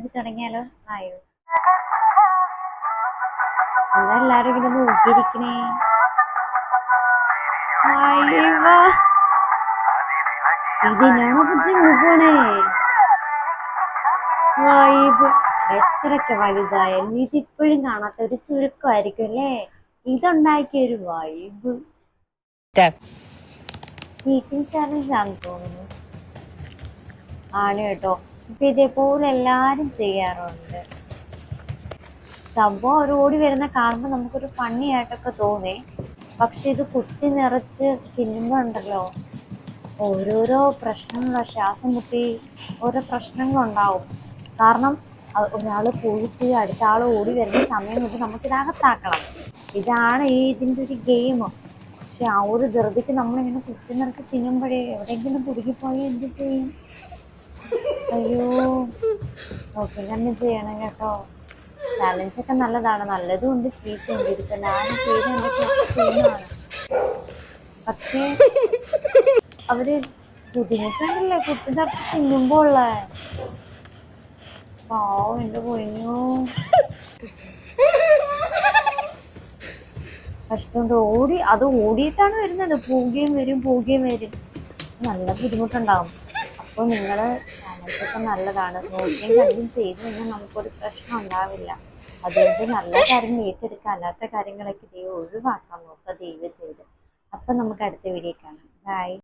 നമുക്ക് തുടങ്ങിയാലോ? ആയോ? അതെല്ലാരും ഇങ്ങനെ നോക്കിയിരിക്കണേ. ഇതിനാണ് ജിമ്മ് പോണേ. വൈബ് എത്രയൊക്കെ വലുതായാലും ഇതിപ്പോഴും കാണാത്ത ഒരു ചുരുക്കമായിരിക്കും അല്ലേ ഇതുണ്ടാക്കിയ ഒരു വൈബ്. ഈറ്റിംഗ് ചാലഞ്ച് ആണെന്ന് തോന്നുന്നു. ആണ് കേട്ടോ. ഇപ്പൊ ഇതേപോലെ എല്ലാരും ചെയ്യാറുണ്ട്. സംഭവം ഒരു ഓടി വരുന്ന കാണുമ്പോൾ നമുക്കൊരു ഫണ്ണി ആയിട്ടൊക്കെ തോന്നേ. പക്ഷെ ഇത് കുത്തി നിറച്ച് തിന്നുമ്പോ ഉണ്ടല്ലോ ഓരോരോ പ്രശ്നങ്ങളോ ശ്വാസം മുട്ടി ഓരോ പ്രശ്നങ്ങളുണ്ടാവും. കാരണം ഒരാള് പോയിട്ട് അടുത്ത ആൾ ഓടി വരുന്ന സമയം കൊണ്ട് നമുക്കിതകത്താക്കണം. ഇതാണ് ഇതിൻ്റെ ഒരു ഗെയിം. പക്ഷെ ആ ഒരു ധൃതിക്ക് നമ്മളിങ്ങനെ കുത്തി നിറച്ച് തിന്നുമ്പോഴേ എവിടെയെങ്കിലും കുടുങ്ങിപ്പോയി എന്ത് ചെയ്യും? അയ്യോ, ഓക്കെ തന്നെ ചെയ്യണം കേട്ടോ. ചാലഞ്ചൊക്കെ നല്ലതാണ്, നല്ലതും ഉണ്ട് ചീത്തയും ഉണ്ട്. ഇതിപ്പോ ഞാൻ ചെയ്ത് എന്തൊക്കെ ചെയ്യുന്നതാണ്. പക്ഷേ അവര് ബുദ്ധിമുട്ടുണ്ടല്ലേ കുത്തി നിറച്ച് തിന്നുമ്പോ ഉള്ള പാവം. എന്റെ പൊന്നോ, കഷ്ടമുണ്ട്. അത് ഓടിയിട്ടാണ് വരുന്നത്. പോവുകയും വരും. നല്ല ബുദ്ധിമുട്ടുണ്ടാവും. അപ്പോൾ നിങ്ങള് ചാനൽസൊക്കെ നല്ലതാണ്, നോക്കിയും കണ്ടും ചെയ്തു കഴിഞ്ഞാൽ നമുക്കൊരു പ്രശ്നം ഉണ്ടാവില്ല. അതുകൊണ്ട് നല്ല കാര്യങ്ങൾ ഏറ്റെടുക്കുക, അല്ലാത്ത കാര്യങ്ങളൊക്കെ ദൈവം ഒഴിവാക്കാൻ നോക്കുക ദൈവം ചെയ്ത്. അപ്പം നമുക്ക് അടുത്ത വീഡിയോ കാണാം. ബൈ.